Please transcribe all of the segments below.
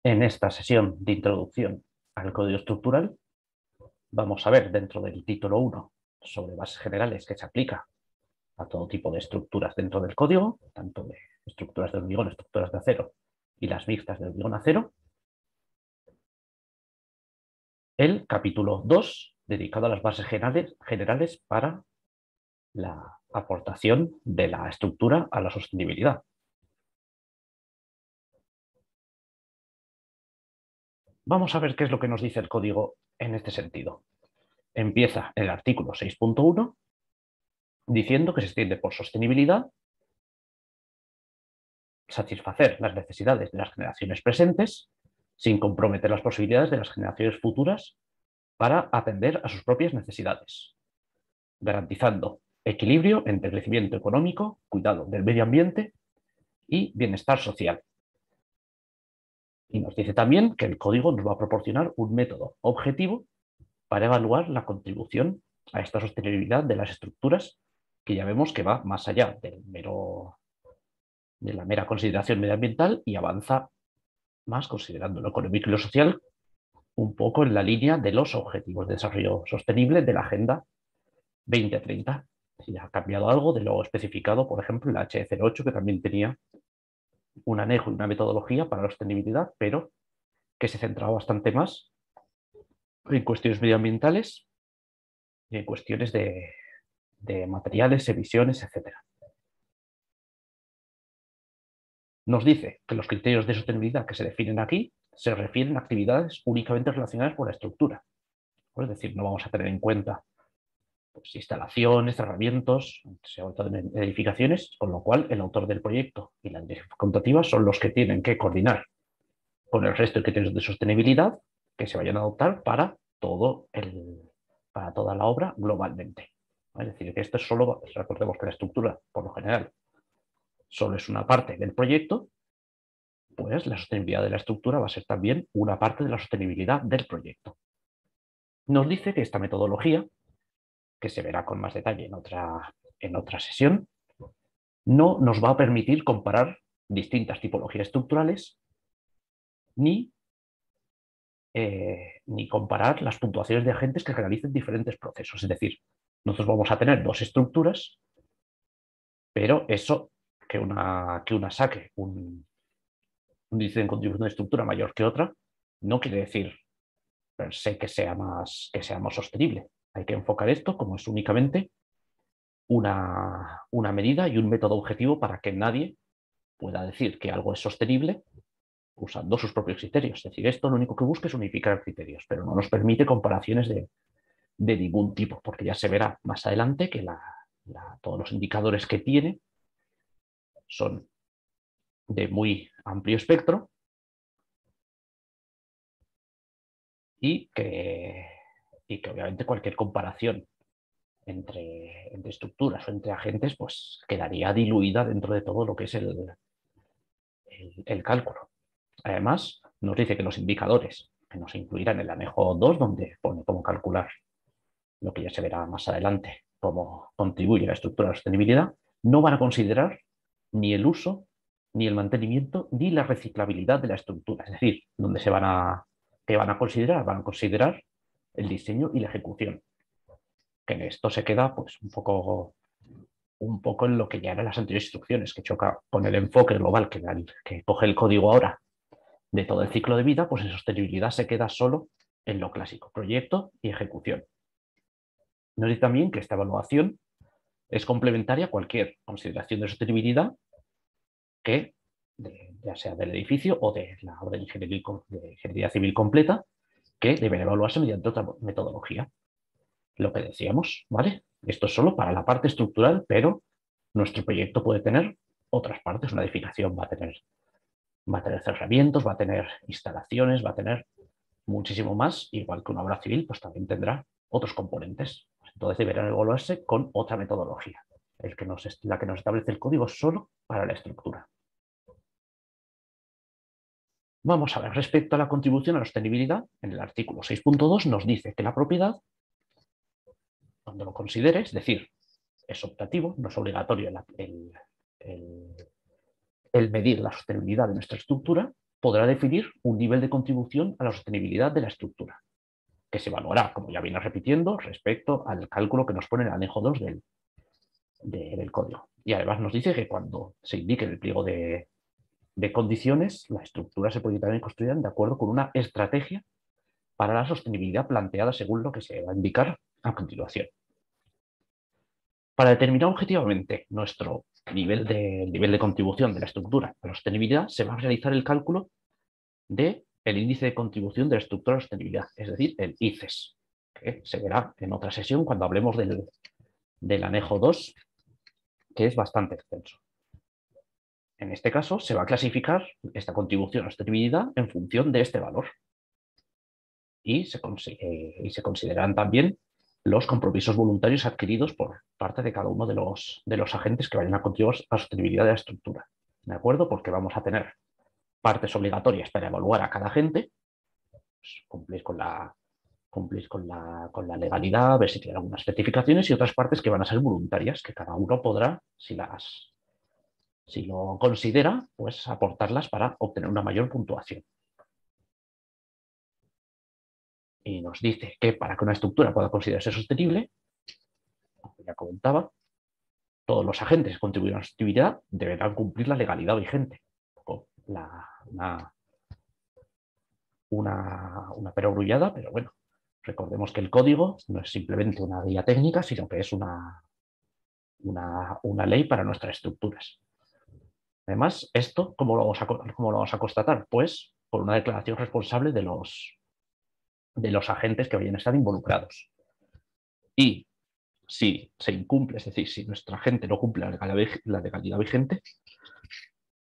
En esta sesión de introducción al código estructural vamos a ver dentro del título 1 sobre bases generales que se aplica a todo tipo de estructuras dentro del código, tanto de estructuras de hormigón, estructuras de acero y las mixtas de hormigón-acero. El capítulo 2 dedicado a las bases generales para la aportación de la estructura a la sostenibilidad. Vamos a ver qué es lo que nos dice el código en este sentido. Empieza el artículo 6.1 diciendo que se extiende por sostenibilidad satisfacer las necesidades de las generaciones presentes sin comprometer las posibilidades de las generaciones futuras para atender a sus propias necesidades, garantizando equilibrio entre crecimiento económico, cuidado del medio ambiente y bienestar social. Y nos dice también que el código nos va a proporcionar un método objetivo para evaluar la contribución a esta sostenibilidad de las estructuras, que ya vemos que va más allá de la mera consideración medioambiental y avanza más considerando lo económico y lo social un poco en la línea de los objetivos de desarrollo sostenible de la Agenda 2030. Si ha cambiado algo de lo especificado, por ejemplo, en la H08, que también tenía un anejo y una metodología para la sostenibilidad, pero que se centraba bastante más en cuestiones medioambientales y en cuestiones de materiales, emisiones, etc. Nos dice que los criterios de sostenibilidad que se definen aquí se refieren a actividades únicamente relacionadas con la estructura. Es decir, no vamos a tener en cuenta pues, instalaciones, cerramientos, sobre todo en edificaciones, con lo cual el autor del proyecto y la dirección contativa son los que tienen que coordinar con el resto de criterios de sostenibilidad que se vayan a adoptar para toda la obra globalmente. Es decir, que esto es solo, recordemos que la estructura, por lo general, solo es una parte del proyecto, pues la sostenibilidad de la estructura va a ser también una parte de la sostenibilidad del proyecto. Nos dice que esta metodología, que se verá con más detalle en otra sesión, no nos va a permitir comparar distintas tipologías estructurales ni comparar las puntuaciones de agentes que realicen diferentes procesos. Es decir, nosotros vamos a tener dos estructuras, pero eso que una saque un índice de contribución de estructura mayor que otra, no quiere decir per se que sea más sostenible. Hay que enfocar esto como es únicamente una medida y un método objetivo para que nadie pueda decir que algo es sostenible usando sus propios criterios. Es decir, esto lo único que busca es unificar criterios, pero no nos permite comparaciones de ningún tipo, porque ya se verá más adelante que todos los indicadores que tiene son de muy amplio espectro y que obviamente cualquier comparación entre estructuras o entre agentes pues quedaría diluida dentro de todo lo que es el cálculo. Además, nos dice que los indicadores que nos incluirán en el anejo 2, donde pone cómo calcular lo que ya se verá más adelante, cómo contribuye la estructura a la sostenibilidad, no van a considerar ni el uso, ni el mantenimiento, ni la reciclabilidad de la estructura. Es decir, donde ¿qué van a considerar? Van a considerar el diseño y la ejecución. Que en esto se queda pues, un poco en lo que ya eran las anteriores instrucciones, que choca con el enfoque global que coge el código ahora de todo el ciclo de vida, pues en sostenibilidad se queda solo en lo clásico, proyecto y ejecución. Nos dice también que esta evaluación es complementaria a cualquier consideración de sostenibilidad que, ya sea del edificio o de la obra de ingeniería civil completa, que deben evaluarse mediante otra metodología. Lo que decíamos, ¿vale? Esto es solo para la parte estructural, pero nuestro proyecto puede tener otras partes. Una edificación va a tener cerramientos, va a tener instalaciones, va a tener muchísimo más, igual que una obra civil, pues también tendrá otros componentes. Entonces deberán evaluarse con otra metodología. La que nos establece el código solo para la estructura. Vamos a ver, respecto a la contribución a la sostenibilidad, en el artículo 6.2 nos dice que la propiedad, cuando lo considere, es decir, es optativo, no es obligatorio el medir la sostenibilidad de nuestra estructura, podrá definir un nivel de contribución a la sostenibilidad de la estructura, que se evaluará, como ya viene repitiendo, respecto al cálculo que nos pone el anejo 2 del código. Y además nos dice que cuando se indique en el pliego de condiciones, la estructura se puede también construir de acuerdo con una estrategia para la sostenibilidad planteada según lo que se va a indicar a continuación. Para determinar objetivamente nuestro nivel de contribución de la estructura a la sostenibilidad, se va a realizar el cálculo del índice de contribución de la estructura a la sostenibilidad, es decir, el ICES, que se verá en otra sesión cuando hablemos del anejo 2, que es bastante extenso. En este caso, se va a clasificar esta contribución a la sostenibilidad en función de este valor. Y se consideran también los compromisos voluntarios adquiridos por parte de cada uno de los agentes que vayan a contribuir a la sostenibilidad de la estructura. ¿De acuerdo? Porque vamos a tener partes obligatorias para evaluar a cada agente, pues, cumplir con la legalidad, ver si tiene algunas certificaciones, y otras partes que van a ser voluntarias, que cada uno podrá, si lo considera, pues aportarlas para obtener una mayor puntuación. Y nos dice que para que una estructura pueda considerarse sostenible, como ya comentaba, todos los agentes que contribuyen a la sostenibilidad deberán cumplir la legalidad vigente. Una perogrullada, pero bueno, recordemos que el código no es simplemente una guía técnica, sino que es una ley para nuestras estructuras. Además, esto, ¿cómo lo vamos a constatar? Pues por una declaración responsable de los agentes que vayan a estar involucrados. Y si se incumple, es decir, si nuestro agente no cumple la legalidad vigente,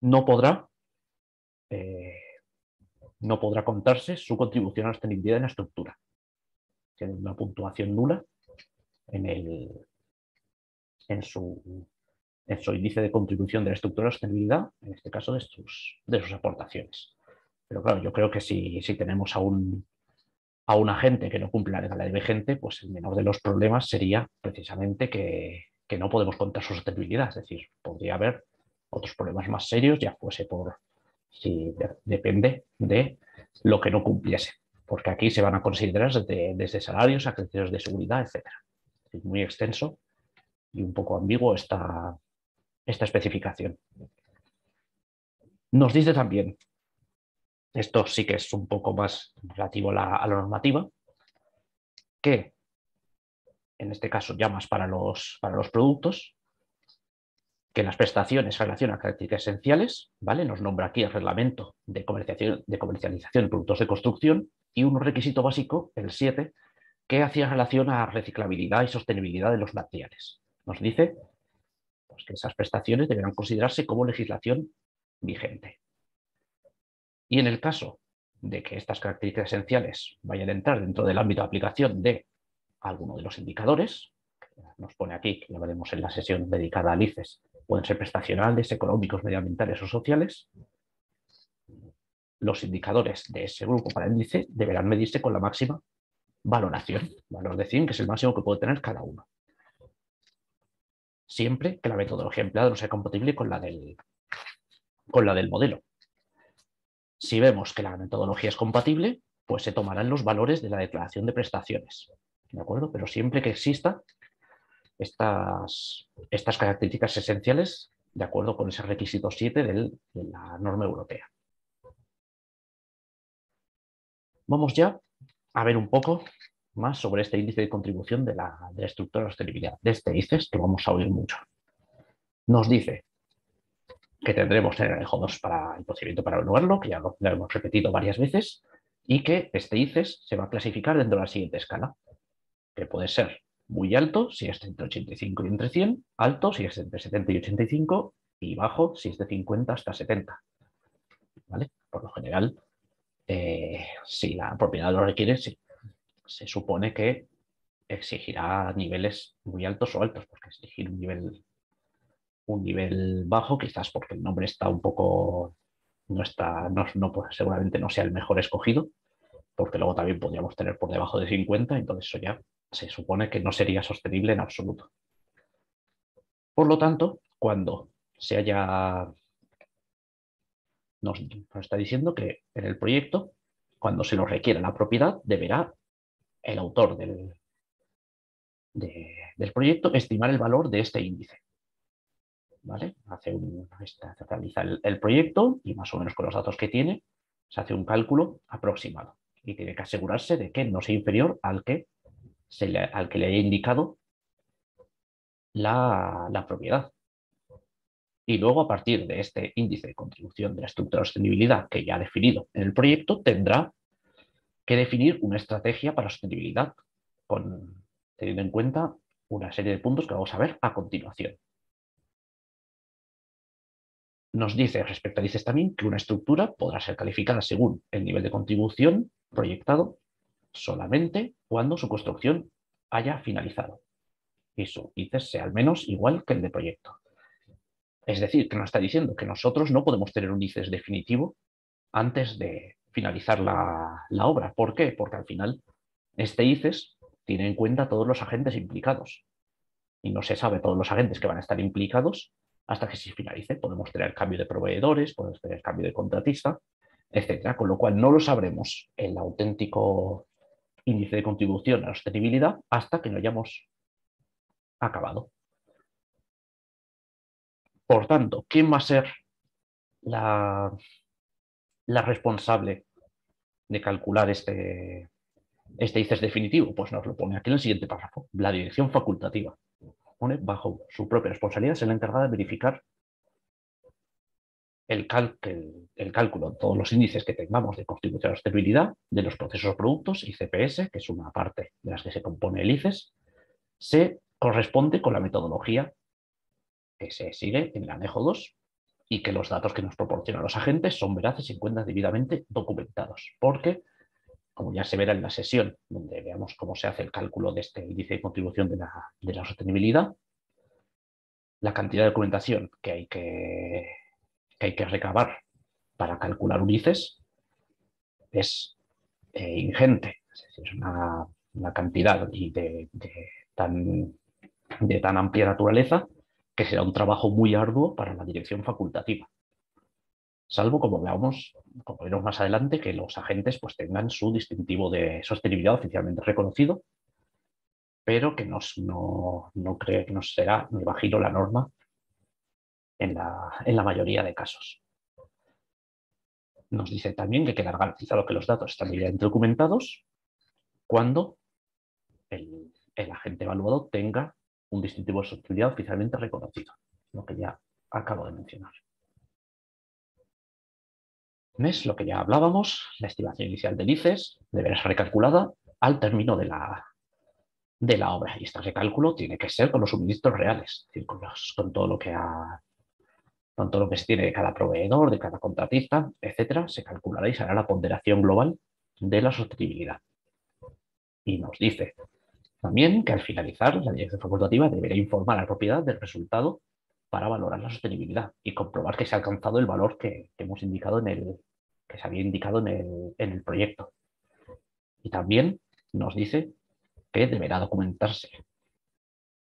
no podrá contarse su contribución a la sostenibilidad en la estructura. Tiene una puntuación nula en su índice de contribución de la estructura de la sostenibilidad, en este caso de sus aportaciones. Pero claro, yo creo que si tenemos a un agente que no cumple la legalidad vigente, pues el menor de los problemas sería precisamente que no podemos contar su sostenibilidad. Es decir, podría haber otros problemas más serios, ya fuese depende de lo que no cumpliese. Porque aquí se van a considerar desde salarios a criterios de seguridad, etc. Es muy extenso y un poco ambiguo esta especificación. Nos dice también, esto sí que es un poco más relativo a la normativa, que en este caso ya más para los productos, que las prestaciones se relacionan a características esenciales, ¿vale? Nos nombra aquí el reglamento de comercialización de productos de construcción y un requisito básico, el 7, que hacía relación a reciclabilidad y sostenibilidad de los materiales. Nos dice pues, que esas prestaciones deberán considerarse como legislación vigente. Y en el caso de que estas características esenciales vayan a entrar dentro del ámbito de aplicación de alguno de los indicadores, nos pone aquí, que ya veremos en la sesión dedicada al ICES, pueden ser prestacionales, económicos, medioambientales o sociales, los indicadores de ese grupo para el índice deberán medirse con la máxima valoración, valor de 100, que es el máximo que puede tener cada uno. Siempre que la metodología empleada no sea compatible con la del modelo. Si vemos que la metodología es compatible, pues se tomarán los valores de la declaración de prestaciones, ¿de acuerdo? Pero siempre que exista estas características esenciales de acuerdo con ese requisito 7 de la norma europea. Vamos ya a ver un poco más sobre este índice de contribución de la estructura de sostenibilidad, de este ICES, que vamos a oír mucho. Nos dice que tendremos en el anejo 2 para el procedimiento para evaluarlo, que ya lo hemos repetido varias veces, y que este ICES se va a clasificar dentro de la siguiente escala, que puede ser muy alto si es entre 85 y entre 100, alto si es entre 70 y 85 y bajo si es de 50 hasta 70. ¿Vale? Por lo general, si la propiedad lo requiere, sí, se supone que exigirá niveles muy altos o altos, porque exigir un nivel bajo, quizás porque el nombre está un poco, seguramente no sea el mejor escogido, porque luego también podríamos tener por debajo de 50, entonces eso ya se supone que no sería sostenible en absoluto. Por lo tanto, cuando se haya nos está diciendo que en el proyecto, cuando se nos requiera la propiedad, deberá el autor del proyecto estimar el valor de este índice. ¿Vale? Se realiza el proyecto y más o menos con los datos que tiene se hace un cálculo aproximado y tiene que asegurarse de que no sea inferior al que le haya indicado la propiedad. Y luego, a partir de este índice de contribución de la estructura de sostenibilidad que ya ha definido en el proyecto, tendrá que definir una estrategia para sostenibilidad, teniendo en cuenta una serie de puntos que vamos a ver a continuación. Nos dice respecto a ICES también que una estructura podrá ser calificada según el nivel de contribución proyectado solamente cuando su construcción haya finalizado y su ICES sea al menos igual que el de proyecto. Es decir, que nos está diciendo que nosotros no podemos tener un ICES definitivo antes de finalizar la obra. ¿Por qué? Porque al final este ICES tiene en cuenta todos los agentes implicados y no se sabe todos los agentes que van a estar implicados hasta que se finalice. Podemos tener cambio de proveedores, podemos tener cambio de contratista, etcétera, con lo cual no lo sabremos el auténtico índice de contribución a la sostenibilidad hasta que no hayamos acabado. Por tanto, ¿quién va a ser la responsable de calcular este ICES definitivo? Pues nos lo pone aquí en el siguiente párrafo. La dirección facultativa. Pone, bajo su propia responsabilidad, se la encargada de verificar el cálculo de todos los índices que tengamos de contribución a la sostenibilidad de los procesos o productos y CPS, que es una parte de las que se compone el ICES, se corresponde con la metodología que se sigue en el anejo 2 y que los datos que nos proporcionan los agentes son veraces y se encuentran debidamente documentados. Porque, como ya se verá en la sesión donde veamos cómo se hace el cálculo de este índice de contribución de la sostenibilidad, la cantidad de documentación que hay que recabar para calcular un ICES es ingente. Es decir, es una cantidad de tan amplia naturaleza que será un trabajo muy arduo para la dirección facultativa. Salvo, como veremos más adelante, que los agentes pues, tengan su distintivo de sostenibilidad oficialmente reconocido, pero que no creo que no será, me imagino, la norma en la mayoría de casos. Nos dice también que quedará garantizado que los datos están debidamente documentados cuando el agente evaluado tenga un distintivo de sostenibilidad oficialmente reconocido, lo que ya acabo de mencionar. ¿Ves? Lo que ya hablábamos, la estimación inicial del ICES deberá ser recalculada al término de la obra. Y este recálculo tiene que ser con los suministros reales, es decir, con todo lo que se tiene de cada proveedor, de cada contratista, etcétera, se calculará y se hará la ponderación global de la sostenibilidad. Y nos dice también que al finalizar, la dirección facultativa deberá informar a la propiedad del resultado para valorar la sostenibilidad y comprobar que se ha alcanzado el valor que hemos indicado que se había indicado en el proyecto. Y también nos dice que deberá documentarse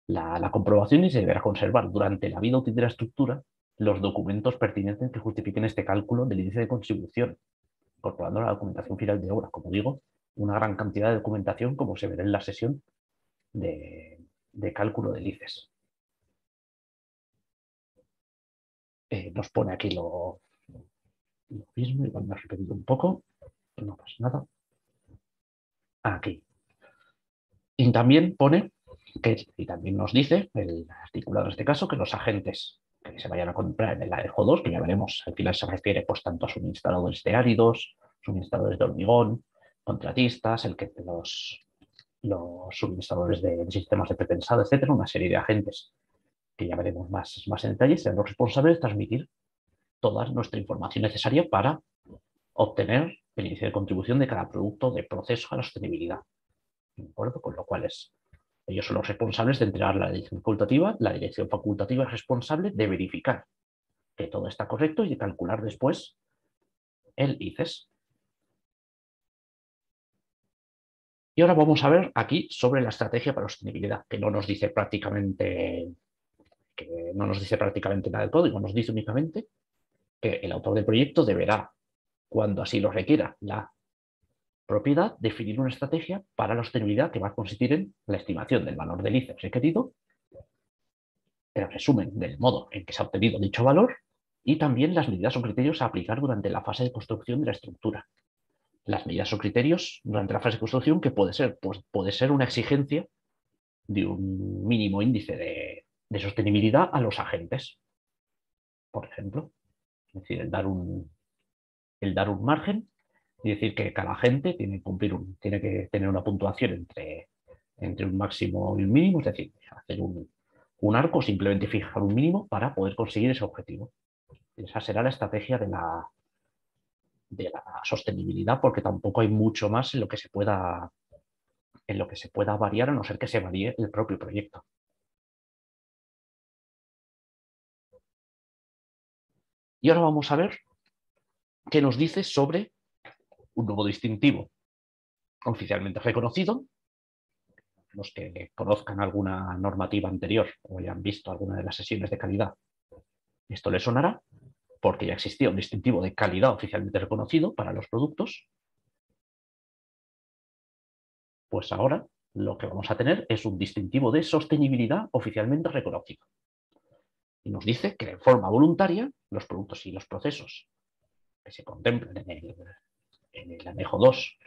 la comprobación y se deberá conservar durante la vida útil de la estructura los documentos pertinentes que justifiquen este cálculo del índice de contribución, incorporando la documentación final de obra. Como digo, una gran cantidad de documentación, como se verá en la sesión de cálculo del ICES. Nos pone aquí lo mismo, igual me he repetido un poco, no pasa nada. Aquí. Y también pone y también nos dice el articulado en este caso que los agentes que se vayan a comprar en el anejo 2, que ya veremos, al final se refiere pues tanto a suministradores de áridos, suministradores de hormigón, contratistas, los suministradores de sistemas de prepensado, etcétera, una serie de agentes que ya veremos más en detalle, serán los responsables de transmitir toda nuestra información necesaria para obtener el índice de contribución de cada producto de proceso a la sostenibilidad. ¿De acuerdo? Con lo cual ellos son los responsables de entregar la dirección facultativa. La dirección facultativa es responsable de verificar que todo está correcto y de calcular después el ICES. Y ahora vamos a ver aquí sobre la estrategia para la sostenibilidad, que no nos dice prácticamente nada del código, nos dice únicamente que el autor del proyecto deberá, cuando así lo requiera la propiedad, definir una estrategia para la sostenibilidad que va a consistir en la estimación del valor del ICE requerido, el resumen del modo en que se ha obtenido dicho valor y también las medidas o criterios a aplicar durante la fase de construcción de la estructura. Las medidas o criterios durante la fase de construcción que puede ser, pues puede ser una exigencia de un mínimo índice de sostenibilidad a los agentes, por ejemplo. Es decir, el dar un margen y decir que cada agente tiene que tener una puntuación entre un máximo y un mínimo, es decir, hacer un arco, simplemente fijar un mínimo para poder conseguir ese objetivo. Esa será la estrategia de la sostenibilidad, porque tampoco hay mucho más en lo que se pueda variar, a no ser que se varíe el propio proyecto. Y ahora vamos a ver qué nos dice sobre un nuevo distintivo oficialmente reconocido. Los que conozcan alguna normativa anterior o hayan visto alguna de las sesiones de calidad, esto les sonará, porque ya existía un distintivo de calidad oficialmente reconocido para los productos. Pues ahora lo que vamos a tener es un distintivo de sostenibilidad oficialmente reconocido. Y nos dice que de forma voluntaria los productos y los procesos que se contemplan en el anejo 2,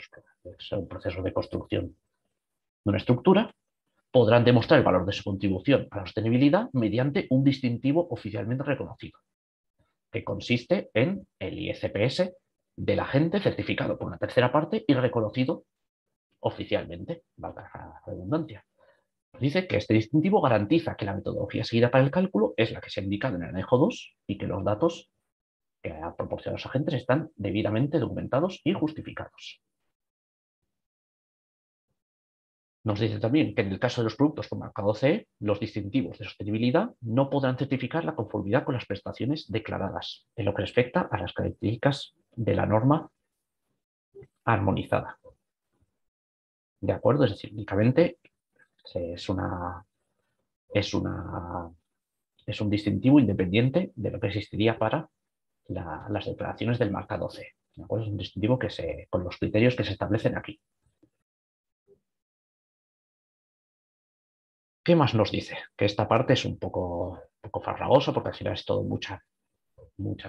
que son procesos de construcción de una estructura, podrán demostrar el valor de su contribución a la sostenibilidad mediante un distintivo oficialmente reconocido, que consiste en el ICPS del agente certificado por una tercera parte y reconocido oficialmente, valga la redundancia. Dice que este distintivo garantiza que la metodología seguida para el cálculo es la que se ha indicado en el anejo 2 y que los datos que ha proporcionado los agentes están debidamente documentados y justificados. Nos dice también que en el caso de los productos con marcado CE, los distintivos de sostenibilidad no podrán certificar la conformidad con las prestaciones declaradas en lo que respecta a las características de la norma armonizada. ¿De acuerdo? Es decir, únicamente es es un distintivo independiente de lo que existiría para las declaraciones del marcado CE. ¿De acuerdo? Es un distintivo con los criterios que se establecen aquí. ¿Qué más nos dice? Que esta parte es un poco farragosa porque al final es todo mucha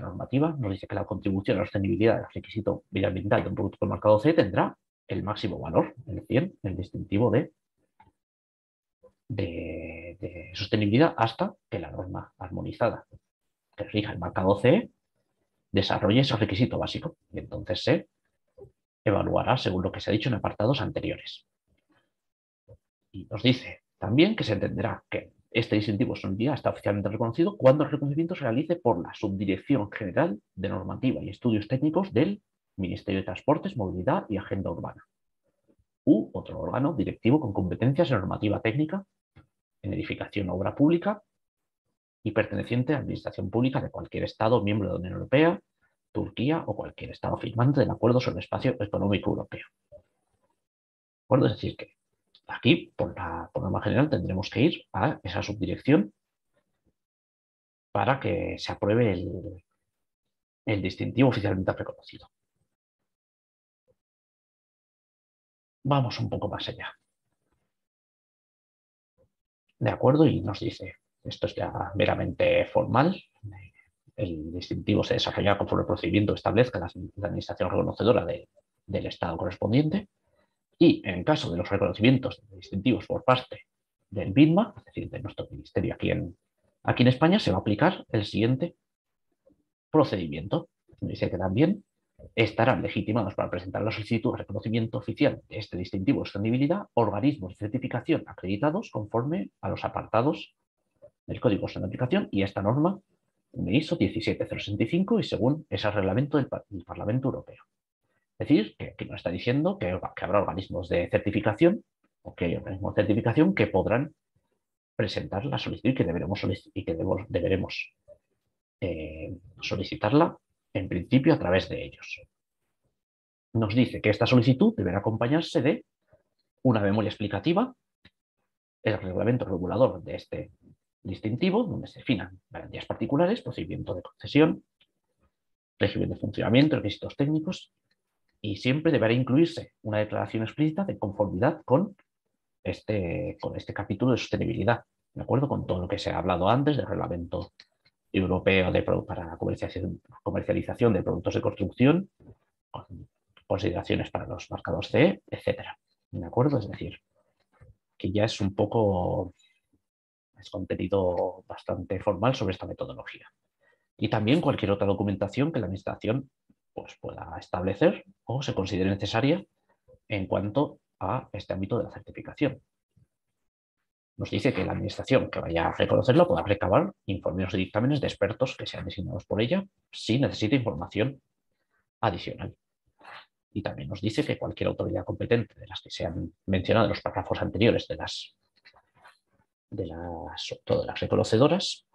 normativa. Nos dice que la contribución a la sostenibilidad del requisito medioambiental de un producto con marcado C tendrá el máximo valor, el 100, el distintivo de sostenibilidad, hasta que la norma armonizada que rija el marcado CE desarrolle ese requisito básico. Y entonces se evaluará según lo que se ha dicho en apartados anteriores. Y nos dice también que se entenderá que este distintivo de sostenibilidad está oficialmente reconocido cuando el reconocimiento se realice por la Subdirección General de Normativa y Estudios Técnicos del Ministerio de Transportes, Movilidad y Agenda Urbana, u otro órgano directivo con competencias en normativa técnica, en edificación o obra pública y perteneciente a la Administración Pública de cualquier Estado miembro de la Unión Europea, Turquía o cualquier Estado firmante del Acuerdo sobre el Espacio Económico Europeo. ¿De Es decir, que aquí, por norma general, tendremos que ir a esa subdirección para que se apruebe el distintivo oficialmente reconocido. Vamos un poco más allá. ¿De acuerdo? Y nos dice, esto es ya meramente formal, el distintivo se desarrollará conforme el procedimiento establezca la administración reconocedora del Estado correspondiente y en caso de los reconocimientos de distintivos por parte del BINMA, es decir, de nuestro ministerio aquí en España, se va a aplicar el siguiente procedimiento. Dice que también estarán legitimados para presentar la solicitud de reconocimiento oficial de este distintivo de sostenibilidad organismos de certificación acreditados conforme a los apartados del Código de Aplicación y esta norma de ISO 17065 y según ese reglamento del Parlamento Europeo. Es decir, que aquí nos está diciendo que habrá organismos de certificación o que hay organismos de certificación que podrán presentar la solicitud y que deberemos solicitarla en principio a través de ellos. Nos dice que esta solicitud deberá acompañarse de una memoria explicativa, el reglamento regulador de este distintivo, donde se definan garantías particulares, procedimiento de concesión, régimen de funcionamiento, requisitos técnicos, y siempre deberá incluirse una declaración explícita de conformidad con este capítulo de sostenibilidad, ¿de acuerdo? Con todo lo que se ha hablado antes del reglamento europeo para la comercialización de productos de construcción, con consideraciones para los marcados CE, etcétera. ¿De acuerdo? Es decir, que ya es un poco, es contenido bastante formal sobre esta metodología. Y también cualquier otra documentación que la Administración pues, pueda establecer o se considere necesaria en cuanto a este ámbito de la certificación. Nos dice que la Administración que vaya a reconocerlo podrá recabar informes y dictámenes de expertos que sean designados por ella si necesita información adicional. Y también nos dice que cualquier autoridad competente de las que se han mencionado en los párrafos anteriores de las reconocedoras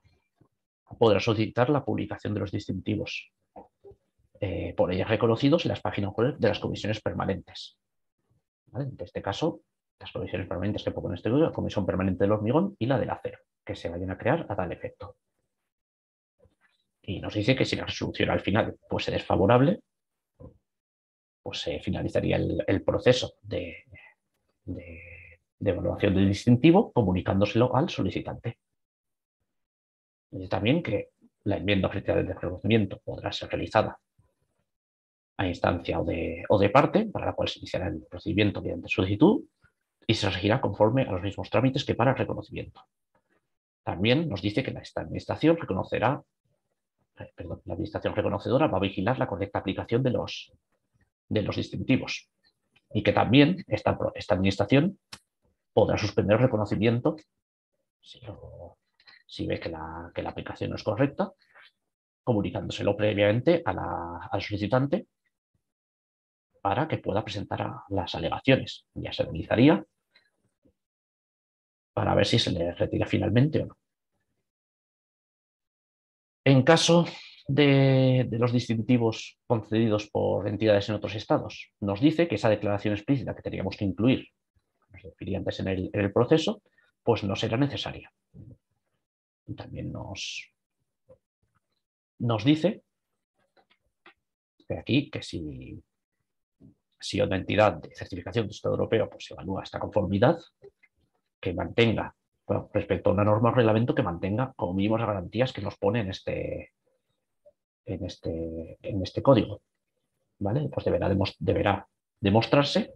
podrá solicitar la publicación de los distintivos por ellas reconocidos en las páginas web de las comisiones permanentes. ¿Vale? En este caso, las comisiones permanentes que propone este estudio, la Comisión Permanente del Hormigón y la del Acero, que se vayan a crear a tal efecto. Y nos dice que si la resolución al final fuese desfavorable, pues se finalizaría el proceso de evaluación del distintivo comunicándoselo al solicitante. Dice también que la enmienda oficial de reconocimiento podrá ser realizada a instancia o de parte, para la cual se iniciará el procedimiento mediante solicitud y se regirá conforme a los mismos trámites que para el reconocimiento. También nos dice que la administración la administración reconocedora va a vigilar la correcta aplicación de los distintivos y que también esta administración podrá suspender el reconocimiento si ve que la aplicación no es correcta, comunicándoselo previamente al solicitante para que pueda presentar las alegaciones. Ya se analizaría para ver si se le retira finalmente o no. En caso de los distintivos concedidos por entidades en otros estados, nos dice que esa declaración explícita que teníamos que incluir, nos refería antes en el proceso, pues no será necesaria. Y también nos dice que aquí que si una entidad de certificación de Estado europeo pues evalúa esta conformidad, que mantenga, bueno, respecto a una norma o reglamento, que mantenga como mínimo las garantías que nos pone en este código. ¿Vale? Pues deberá demostrarse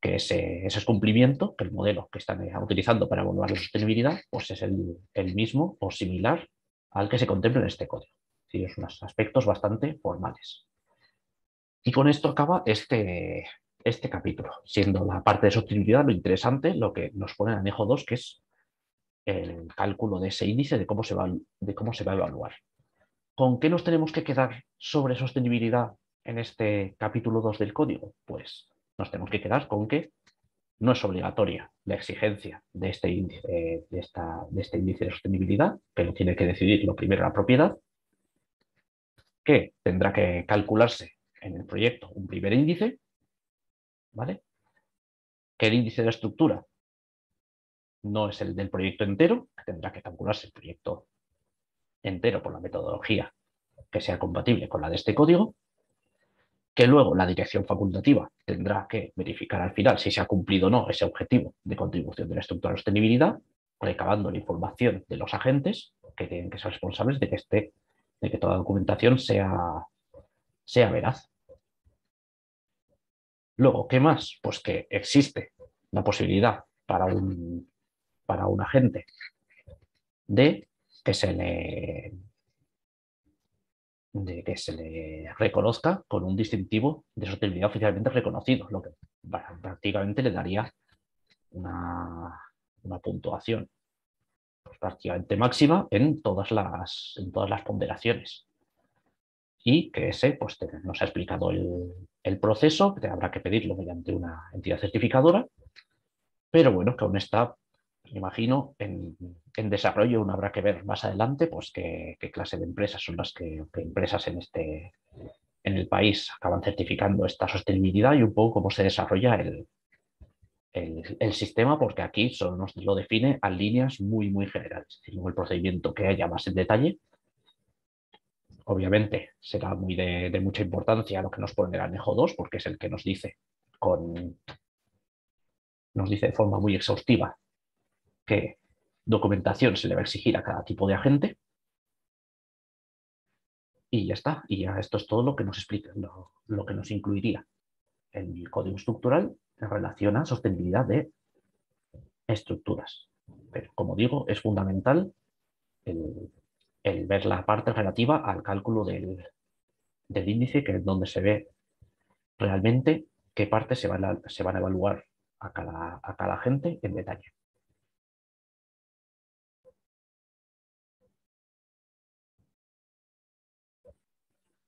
que ese cumplimiento, que el modelo que están utilizando para evaluar la sostenibilidad, pues es el mismo o similar al que se contempla en este código. Es decir, son unos aspectos bastante formales. Y con esto acaba este capítulo, siendo la parte de sostenibilidad lo interesante, lo que nos pone en anejo 2, que es el cálculo de ese índice de cómo se va a evaluar. ¿Con qué nos tenemos que quedar sobre sostenibilidad en este capítulo 2 del código? Pues nos tenemos que quedar con que no es obligatoria la exigencia de este índice de sostenibilidad, que lo tiene que decidir lo primero la propiedad, que tendrá que calcularse en el proyecto un primer índice, ¿vale? Que el índice de estructura no es el del proyecto entero, que tendrá que calcularse el proyecto entero por la metodología que sea compatible con la de este código, que luego la dirección facultativa tendrá que verificar al final si se ha cumplido o no ese objetivo de contribución de la estructura de sostenibilidad, recabando la información de los agentes que tienen que ser responsables de que toda la documentación sea veraz. Luego, ¿qué más? Pues que existe la posibilidad para un agente de que se le reconozca con un distintivo de sostenibilidad oficialmente reconocido, lo que prácticamente le daría una puntuación pues, prácticamente máxima en todas las ponderaciones. Y que ese pues, nos ha explicado el proceso, que habrá que pedirlo mediante una entidad certificadora, pero bueno, que aún está, me imagino, en desarrollo. Aún habrá que ver más adelante pues, qué clase de empresas son las que empresas en el país acaban certificando esta sostenibilidad y un poco cómo se desarrolla el sistema, porque aquí solo nos lo define a líneas muy, muy generales. Es decir, el procedimiento que haya más en detalle, Obviamente será muy de mucha importancia lo que nos pone en el anejo 2 porque es el que nos dice de forma muy exhaustiva qué documentación se le va a exigir a cada tipo de agente. Y ya está. Y ya esto es todo lo que nos explica, lo que nos incluiría el código estructural en relación a sostenibilidad de estructuras. Pero como digo, es fundamental el, el ver la parte relativa al cálculo del índice, que es donde se ve realmente qué partes se van a evaluar a cada agente en detalle.